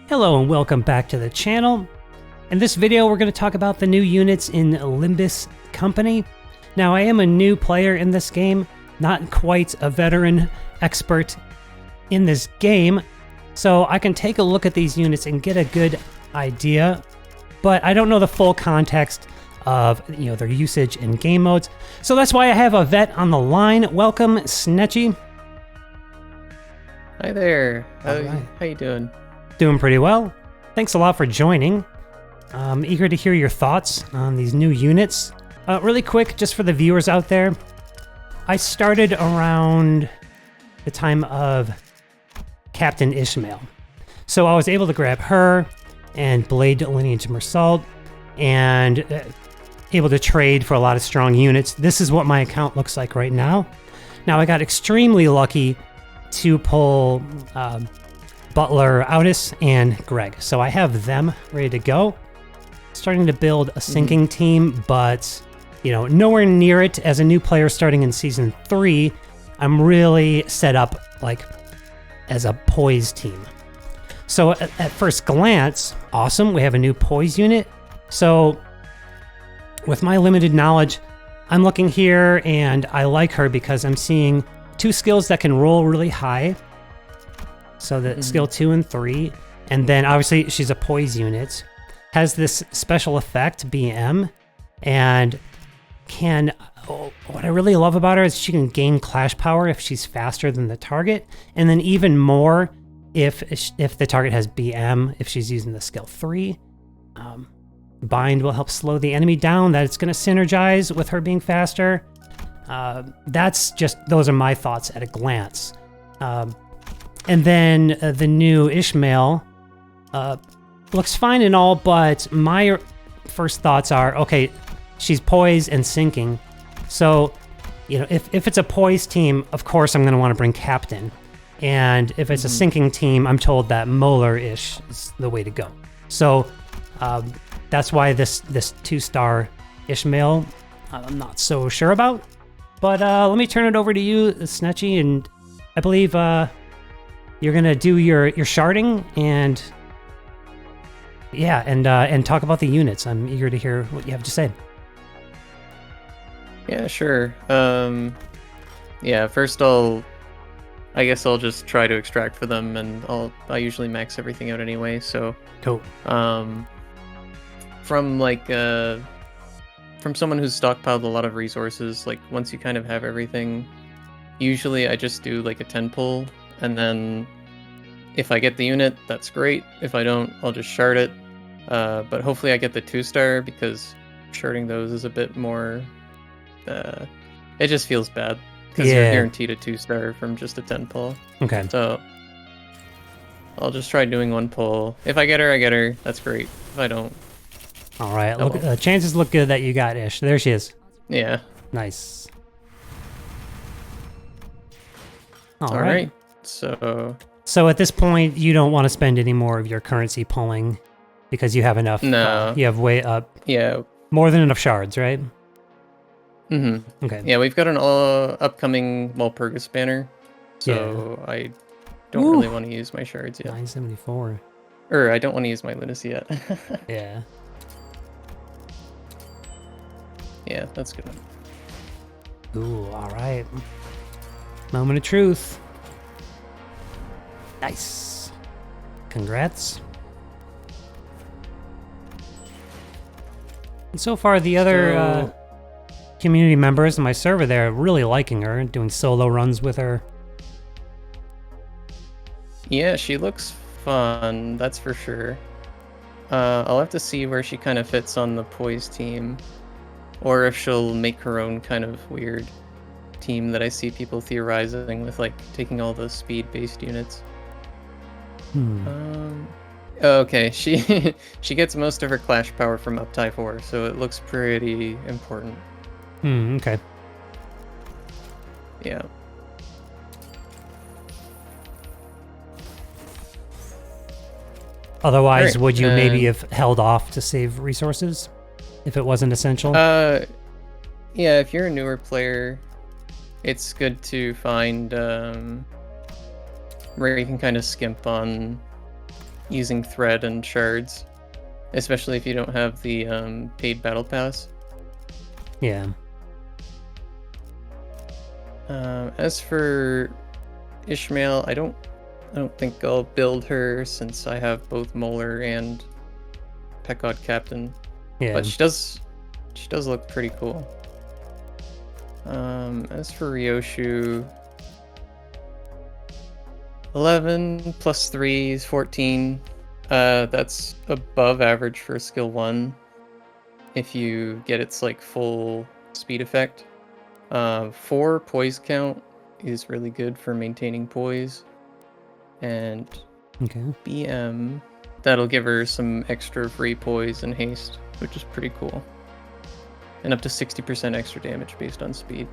Hello and welcome back to the channel. In this video we're going to talk about the new units in Limbus Company. Now I am a new player in this game, not quite a veteran expert in this game, so I can take a look at these units and get a good idea, but I don't know the full context of their usage in game modes. So that's why I have a vet on the line. Welcome, Snetchy. Hi there. Right. How you doing? Doing pretty well. Thanks a lot for joining. I'm eager to hear your thoughts on these new units. Really quick, just for the viewers out there, I started around the time of Captain Ishmael. So I was able to grab her and Blade Lineage Mersault and able to trade for a lot of strong units. This is what my account looks like right now. Now I got extremely lucky to pull Butler, Outis, and Greg. So I have them ready to go. Starting to build a sinking team, but nowhere near it as a new player starting in Season 3. I'm really set up like as a poise team. So at first glance, awesome, we have a new poise unit. So with my limited knowledge, I'm looking here and I like her because I'm seeing two skills that can roll really high. So the skill 2 and 3, and then obviously she's a poise unit, has this special effect, BM, and what I really love about her is she can gain clash power if she's faster than the target, and then even more if the target has BM, if she's using the skill 3. Bind will help slow the enemy down, that it's going to synergize with her being faster. Those are my thoughts at a glance. And then the new Ishmael looks fine and all, but my first thoughts are, okay, she's poise and sinking. So, if it's a poise team, of course I'm going to want to bring Captain. And if it's a sinking team, I'm told that Molar-ish is the way to go. So that's why this 2-star Ishmael I'm not so sure about. But let me turn it over to you, Snetchy, and I believe you're gonna do your sharding and and talk about the units. I'm eager to hear what you have to say. Yeah, sure. First I guess I'll just try to extract for them, and I usually max everything out anyway. So cool. From someone who's stockpiled a lot of resources, like once you kind of have everything, usually I just do like a 10 pull. And then if I get the unit, that's great. If I don't, I'll just shard it. But hopefully I get the 2-star because sharding those is a bit more... it just feels bad because you're guaranteed a 2-star from just a 10 pull. Okay. So I'll just try doing 1 pull. If I get her, I get her. That's great. If I don't... All right. Look, chances look good that you got Ish. There she is. Yeah. Nice. All right. So at this point, you don't want to spend any more of your currency pulling because you have enough. No. You have way up. Yeah. More than enough shards, right? Mm-hmm. Okay. Yeah, we've got an upcoming Walpurgis banner, so I don't really want to use my shards yet. 974. Or I don't want to use my lunacy yet. Yeah. Yeah, that's good. Ooh, all right. Moment of truth. Nice. Congrats. And so far, the other community members in my server there are really liking her, doing solo runs with her. Yeah, she looks fun, that's for sure. I'll have to see where she kind of fits on the poise team, or if she'll make her own kind of weird team that I see people theorizing with, like taking all the speed-based units. Okay, she gets most of her clash power from Uptie 4, so it looks pretty important. Okay. Yeah. Otherwise, would you maybe have held off to save resources if it wasn't essential? Yeah, if you're a newer player, it's good to find where you can kind of skimp on using thread and shards, especially if you don't have the paid battle pass. Yeah. As for Ishmael, I don't think I'll build her since I have both Molar and Pekod Captain. Yeah. But she does look pretty cool. As for Ryoshu, 11 plus 3 is 14. That's above average for skill 1 if you get its like full speed effect. 4 poise count is really good for maintaining poise. And Okay. BM, that'll give her some extra free poise and haste, which is pretty cool. And up to 60% extra damage based on speed.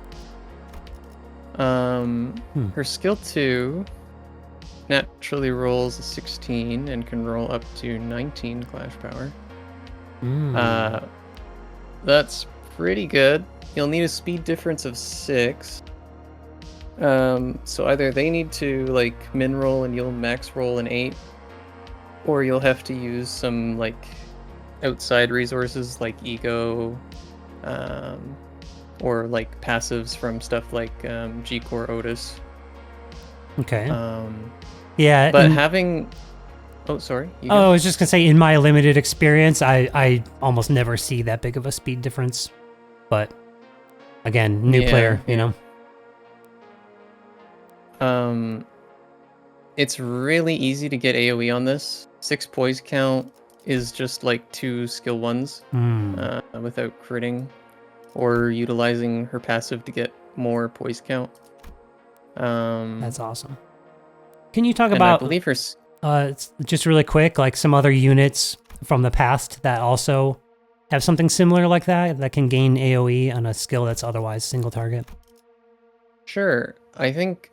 Her skill 2 naturally rolls a 16 and can roll up to 19 clash power. That's pretty good. You'll need a speed difference of 6. So either they need to like min roll and you'll max roll an 8, or you'll have to use some like outside resources like ego, or like passives from stuff like G-Core Otis. Okay. Yeah, but and- having... Oh, sorry. You Oh, go. I was just gonna say, in my limited experience, I almost never see that big of a speed difference. But again, new player, you know. It's really easy to get AoE on this. 6 poise count is just like 2 skill 1s without critting or utilizing her passive to get more poise count. That's awesome. Can you talk and about? I believe her. Just really quick, like some other units from the past that also have something similar like that can gain AoE on a skill that's otherwise single target. Sure, I think.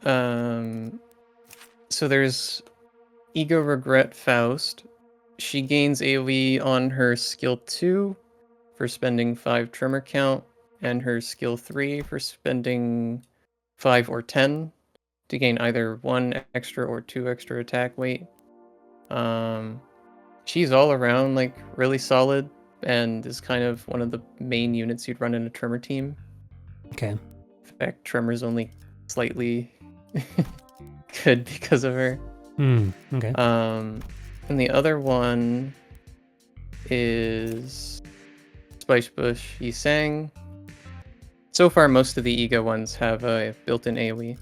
So there's Ego Regret Faust. She gains AoE on her skill 2 for spending 5 tremor count, and her skill 3 for spending 5 or 10 to gain either 1 extra or 2 extra attack weight. She's all around like really solid and is kind of one of the main units you'd run in a tremor team. Okay. In fact, tremor's only slightly good because of her. Okay. And the other one is Spice Bush Yisang. So far, most of the Ego ones have a built-in AoE.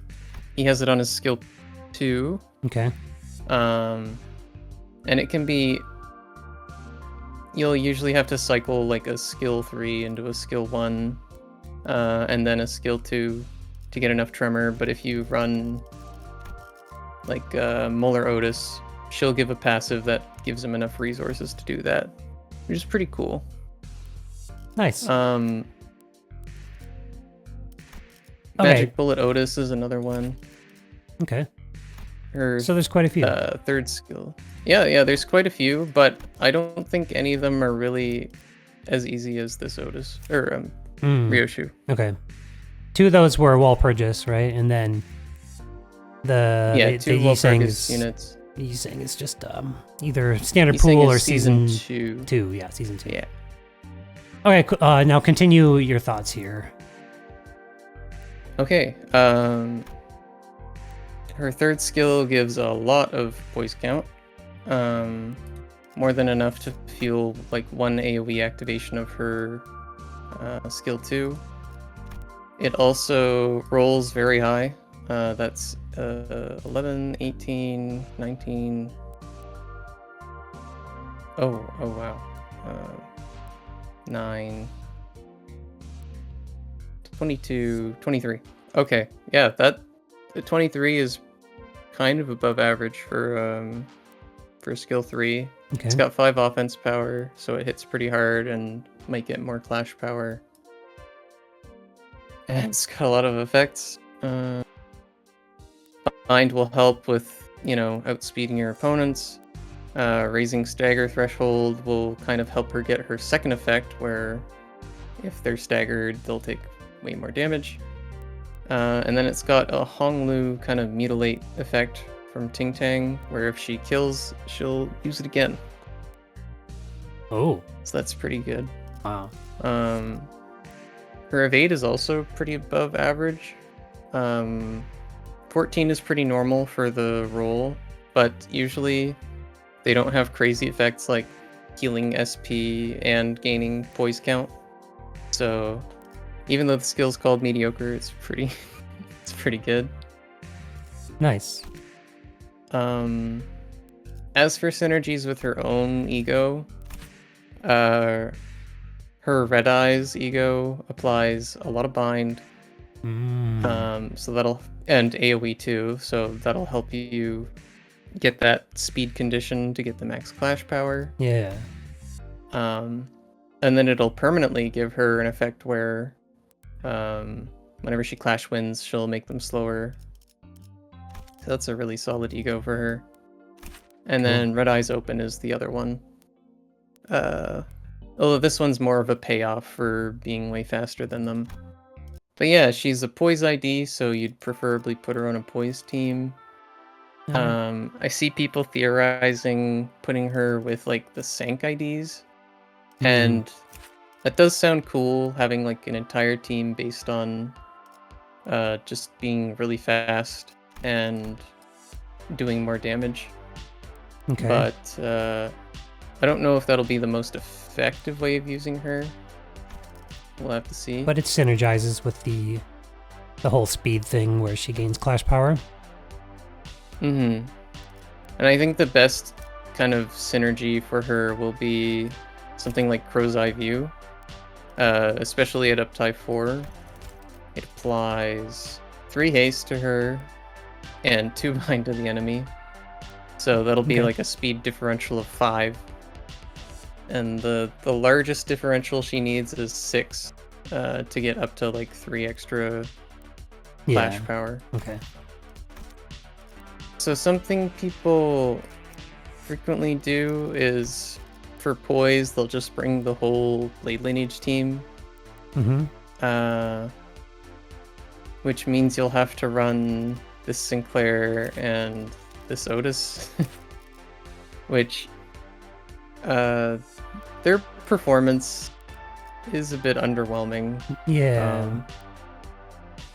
He has it on his skill 2. Okay. And it can be... You'll usually have to cycle like a skill 3 into a skill 1, and then a skill 2 to get enough tremor. But if you run like Molar Otis, she'll give a passive that gives him enough resources to do that, which is pretty cool. Nice. Magic Bullet Otis is another one. Okay. Her So there's quite a few. third skill. Yeah, there's quite a few, but I don't think any of them are really as easy as this Otis or Ryoshu. Okay. 2 of those were wall purchase, right? And then the 2 the wall Yisang purchase units. Yisang is just either standard Yisang pool is or season 2. 2. Yeah, season 2. Yeah. Okay. Now continue your thoughts here. Okay. Her third skill gives a lot of poise count. More than enough to fuel like 1 AoE activation of her skill 2. It also rolls very high. That's 11, 18, 19. Oh wow. 9, 22, 23. Okay, yeah, the 23 is kind of above average for skill 3. Okay. It's got 5 offense power, so it hits pretty hard and might get more clash power. And it's got a lot of effects. Bind will help with, outspeeding your opponents. Raising stagger threshold will kind of help her get her second effect, where if they're staggered, they'll take way more damage. And then it's got a Honglu kind of mutilate effect from Ting Tang, where if she kills, she'll use it again. Oh, So that's pretty good. wow. Her evade is also pretty above average. 14 is pretty normal for the role, but usually they don't have crazy effects like healing SP and gaining poise count. So even though the skill's called mediocre, it's pretty it's pretty good. Nice. As for synergies with her own ego, her Red Eyes ego applies a lot of bind. So that'll, and AoE too, so that'll help you get that speed condition to get the max clash power. Yeah. And then it'll permanently give her an effect where whenever she clash wins, she'll make them slower. So that's a really solid ego for her. And then Red Eyes Open is the other one. Although this one's more of a payoff for being way faster than them. But yeah, she's a poise ID, so you'd preferably put her on a poise team. I see people theorizing putting her with like the Sank IDs. And that does sound cool, having like an entire team based on just being really fast and doing more damage. Okay. But I don't know if that'll be the most effective way of using her. We'll have to see. But it synergizes with the whole speed thing where she gains clash power. And I think the best kind of synergy for her will be something like Crow's Eye View, especially at Uptie 4. It applies 3 haste to her and 2 bind to the enemy. So that'll be like a speed differential of 5. And the largest differential she needs is 6 to get up to like 3 extra flash power. Okay. So something people frequently do is for poise, they'll just bring the whole Blade Lineage team. Which means you'll have to run this Sinclair and this Otis. Which their performance is a bit underwhelming. Yeah.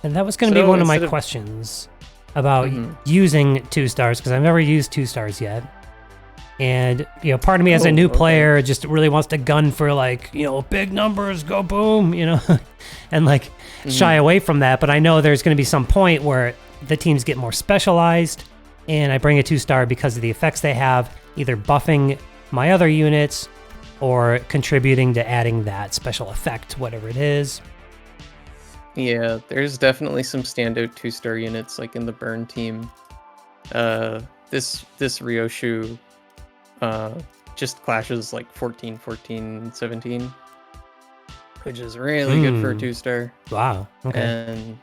And that was going to be one of my questions about using 2 stars, because I've never used 2 stars yet. And, you know, part of me as a new player just really wants to gun for like, you know, big numbers, go boom, you know, and like shy away from that. But I know there's going to be some point where the teams get more specialized and I bring a 2-star because of the effects they have, either buffing my other units or contributing to adding that special effect, whatever it is. Yeah, there's definitely some standout 2-star units like in the burn team. This Ryoshu just clashes like 14, 14, 17, which is really good for a 2-star. Wow. Okay.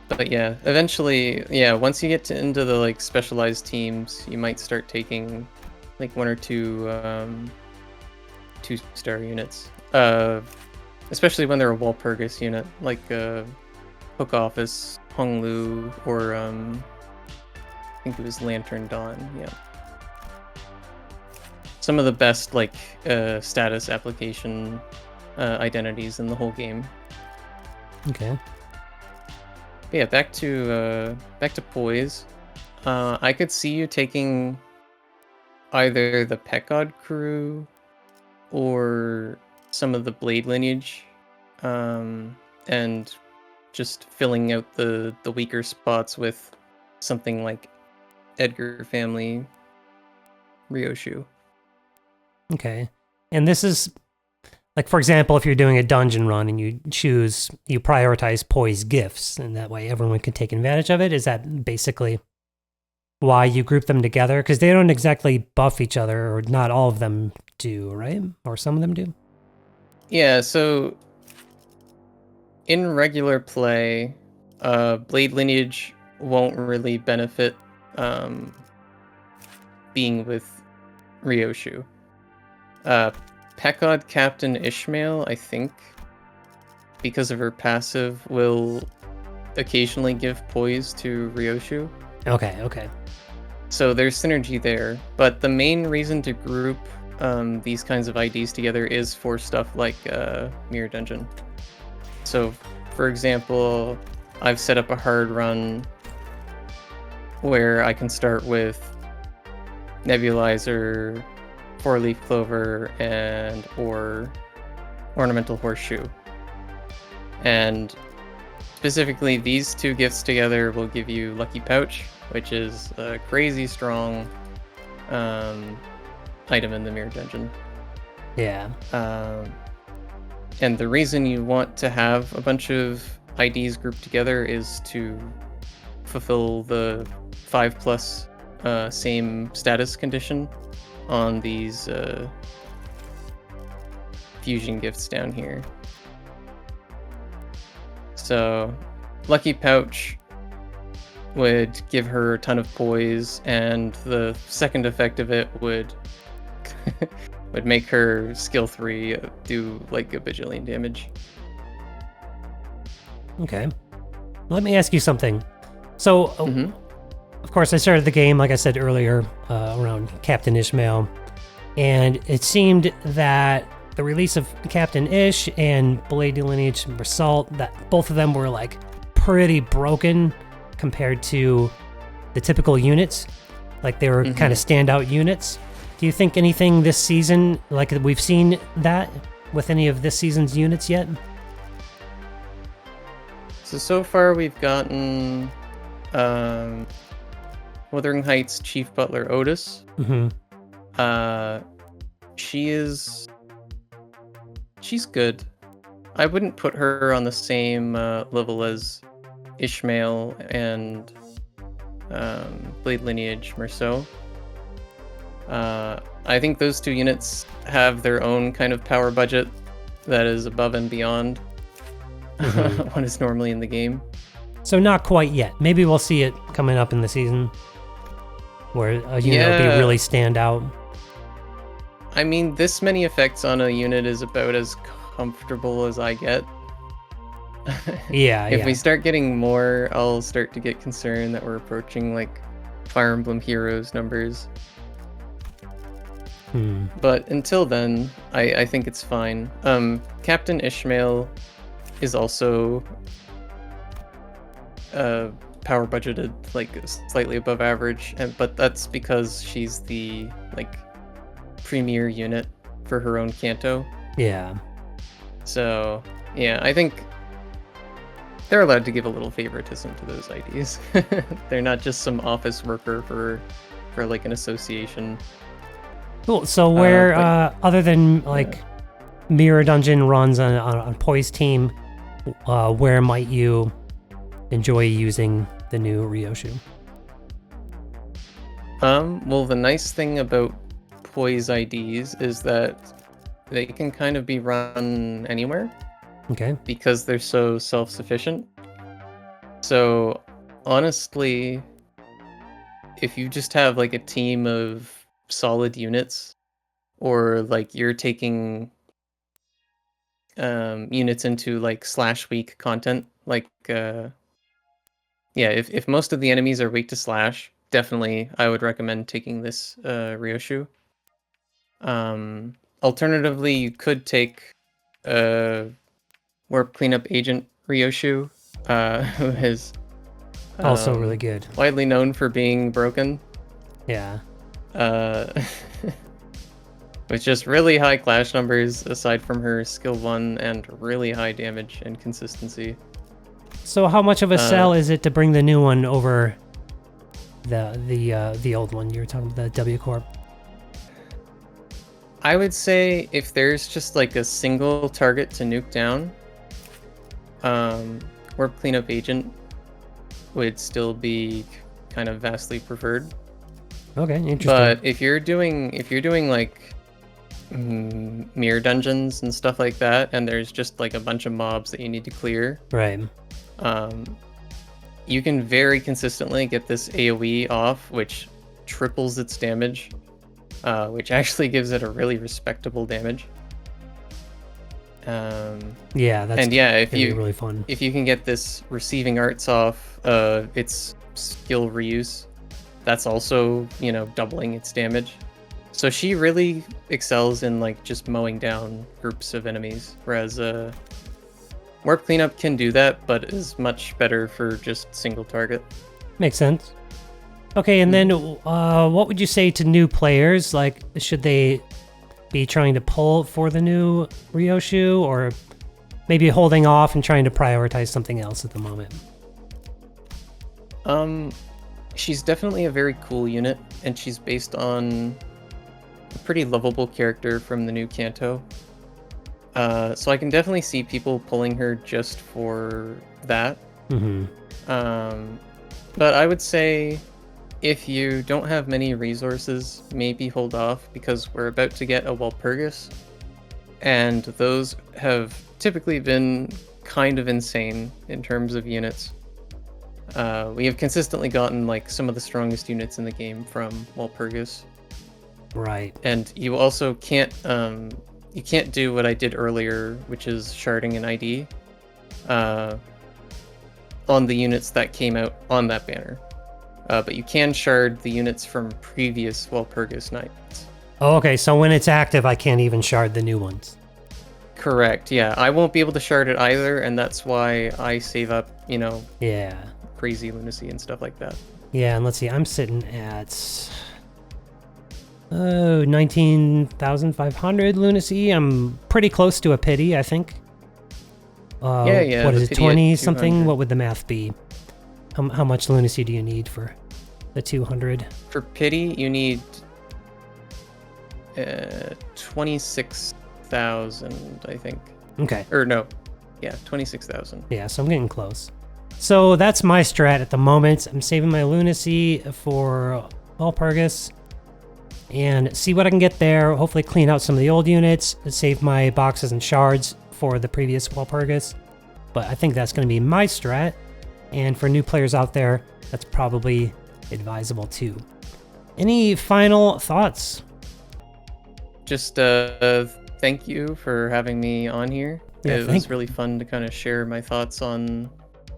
But yeah, eventually, once you get into the like specialized teams, you might start taking like 1 or 2 2-star units. Especially when they're a Walpurgis unit, like Hook Office, Honglu, or I think it was Lantern Dawn. Yeah, some of the best like status application identities in the whole game. Okay. But yeah, back to poise. I could see you taking either the Pekod crew or some of the Blade Lineage, and just filling out the weaker spots with something like Edgar family Ryoshu. Okay. And this is, like, for example, if you're doing a dungeon run and you prioritize poise gifts, and that way everyone can take advantage of it. Is that basically why you group them together? Because they don't exactly buff each other, or not all of them do, right? Or some of them do? Yeah, so in regular play, Blade Lineage won't really benefit being with Ryoshu. Pekod Captain Ishmael, I think, because of her passive, will occasionally give poise to Ryoshu. Okay. So there's synergy there, but the main reason to group these kinds of IDs together is for stuff like Mirror Dungeon. So, for example, I've set up a hard run where I can start with Nebulizer, Four-Leaf Clover, or Ornamental Horseshoe. And specifically, these two gifts together will give you Lucky Pouch, which is a crazy strong item in the Mirror Dungeon. Yeah. And the reason you want to have a bunch of IDs grouped together is to fulfill the 5+ same status condition on these fusion gifts down here. So, Lucky Pouch would give her a ton of poise, and the second effect of it would would make her skill 3 do like a bajillion damage. Okay. Let me ask you something. So, of course, I started the game, like I said earlier, around Captain Ishmael, and it seemed that the release of Captain Ish and Blade Lineage Result, that both of them were like pretty broken compared to the typical units. Like they were kind of standout units. Do you think anything this season, like we've seen that with any of this season's units yet? So far we've gotten Wuthering Heights Chief Butler Otis. She's good. I wouldn't put her on the same level as Ishmael and Blade Lineage Merceau. I think those two units have their own kind of power budget that is above and beyond what is normally in the game. So not quite yet. Maybe we'll see it coming up in the season where a unit will be really stand out. I mean, this many effects on a unit is about as comfortable as I get. If we start getting more, I'll start to get concerned that we're approaching like Fire Emblem Heroes numbers. But until then, I think it's fine. Captain Ishmael is also power budgeted like slightly above average, but that's because she's the like premier unit for her own Kanto. Yeah. So yeah, I think they're allowed to give a little favoritism to those IDs. They're not just some office worker for like an association. Cool. So where, other than like Mirror Dungeon runs on Poise Team, where might you enjoy using the new Ryoshu? Well, the nice thing about Poise IDs is that they can kind of be run anywhere. Okay. Because they're so self-sufficient. So honestly, if you just have like a team of solid units, or like you're taking units into like slash weak content, like if most of the enemies are weak to slash, definitely I would recommend taking this Ryoshu. Alternatively, you could take Warp Cleanup Agent Ryoshu, who is also really good. Widely known for being broken. Yeah. With just really high clash numbers aside from her skill 1 and really high damage and consistency. So how much of a sell is it to bring the new one over the old one? You were talking about the W Corp. I would say if there's just like a single target to nuke down, Warp Cleanup Agent would still be kind of vastly preferred. Okay, interesting. But if you're doing like mirror dungeons and stuff like that, and there's just like a bunch of mobs that you need to clear, right? You can very consistently get this AoE off, which triples its damage, which actually gives it a really respectable damage. Yeah, that's and yeah, if gonna be you really fun. if you can get this receiving arts off, its skill reuse, that's also, you know, doubling its damage. So she really excels in like just mowing down groups of enemies, whereas warp cleanup can do that, but is much better for just single target. Makes sense. Okay, and then what would you say to new players? Like, should they be trying to pull for the new Ryoshu, or maybe holding off and trying to prioritize something else at the moment? She's definitely a very cool unit, and she's based on a pretty lovable character from the new Kanto. So I can definitely see people pulling her just for that. Mm-hmm. But I would say if you don't have many resources, maybe hold off, because we're about to get a Walpurgis, and those have typically been kind of insane in terms of units. We have consistently gotten like some of the strongest units in the game from Walpurgis. Right. And you also can't do what I did earlier, which is sharding an ID on the units that came out on that banner. But you can shard the units from previous Walpurgis nights. Oh, okay, so when it's active, I can't even shard the new ones. Correct, yeah. I won't be able to shard it either, and that's why I save up, you know, Yeah. crazy lunacy and stuff like that. Yeah, and let's see, I'm sitting at 19,500 lunacy. I'm pretty close to a pity, I think. Yeah. What the is it, pity at 20 something? 200. What would the math be? How much lunacy do you need for the 200? For pity, you need 26,000, I think. Okay. Or no, yeah, 26,000. Yeah, so I'm getting close. So that's my strat at the moment. I'm saving my lunacy for Walpurgis and see what I can get there. Hopefully clean out some of the old units, save my boxes and shards for the previous Walpurgis. But I think that's going to be my strat. And for new players out there, that's probably advisable too. Any final thoughts? Just thank you for having me on here. Yeah, It was really fun to kind of share my thoughts on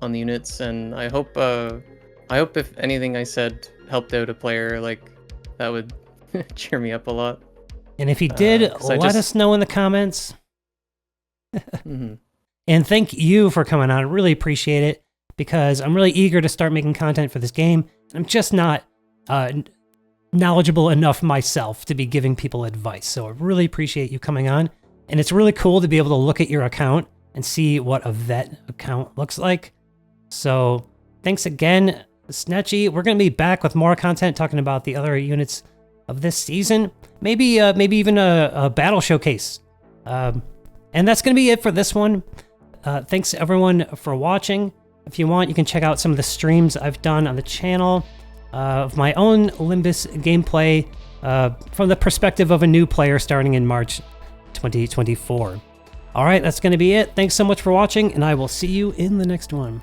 the units, and I hope if anything I said helped out a player, like that would cheer me up a lot. And if you did, 'cause I let just- us know in the comments. Mhm. And thank you for coming on. I really appreciate it, because I'm really eager to start making content for this game. I'm just not knowledgeable enough myself to be giving people advice. So I really appreciate you coming on. And it's really cool to be able to look at your account and see what a vet account looks like. So thanks again, Snetchy. We're going to be back with more content talking about the other units of this season. Maybe even a battle showcase. And that's going to be it for this one. Thanks everyone for watching. If you want, you can check out some of the streams I've done on the channel of my own Limbus gameplay from the perspective of a new player starting in March 2024. All right, that's going to be it. Thanks so much for watching, and I will see you in the next one.